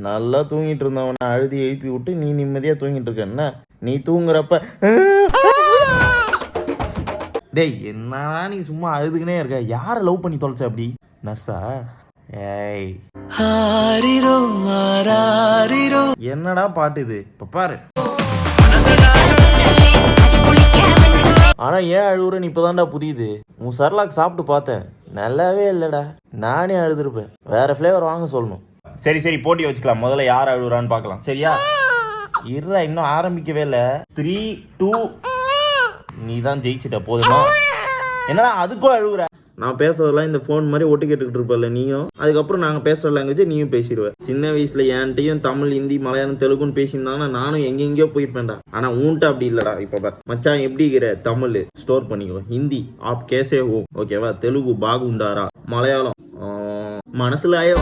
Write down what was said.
நல்லா தூங்கிட்டு இருந்தவனை அழுதி எழுப்பி விட்டு நீ நிம்மதியா தூங்கிட்டு இருக்க. என்ன நீ தூங்குறப்ப டேய் என்னடா நீ சும்மா அழுதுகினே இருக்க? யார லவ் பண்ணி தொலைச்ச அப்படி? நர்ஸா? ஏய் என்னடா பாட்டு இது? இப்ப பாரு. ஆனா ஏன் அழுகுறன்னு இப்பதான்டா புரியுது. உன் சர்லாக் சாப்பிட்டு பார்த்தேன், நல்லாவே இல்லடா. நானே அழுதுருப்பேன். வேற ஃபிளேவர் வாங்க சொல்லணும். சரி சரி போட்டி வச்சுக்கலாம். முதல்ல யார் அழுகுறான்னு பார்க்கலாம். சரியா? இருடா இன்னும் ஆரம்பிக்கவே இல்லை. 3, 2 நீ தான் ஜெயிச்சிட்ட. போதுமா? என்னடா அதுக்கும் அழுகுற? நான் பேசுறதெல்லாம் இந்த ஃபோன் மாதிரி ஒட்டு கேட்டுக்கிட்டு இருப்பல நீயும். அதுக்கப்புறம் நாங்கள் பேசுகிற லாங்குவேஜ் நீயும் பேசிடுவேன். சின்ன வயசுல என்கிட்டையும் தமிழ், ஹிந்தி, மலையாளம், தெலுங்குன்னு பேசியிருந்தாங்கன்னா நானும் எங்கெங்கேயோ போயிருப்பேன்டா. ஆனால் ஊன்ட்ட அப்படி இல்லடா. இப்போ பார் மச்சான் எப்படி இருக்கிற? தமிழ் ஸ்டோர் பண்ணிக்கோ. ஹிந்தி ஆப் கேசே ஹோ, ஓகேவா? தெலுங்கு பாகுண்டாரா, மலையாளம் மனசுலாயோ.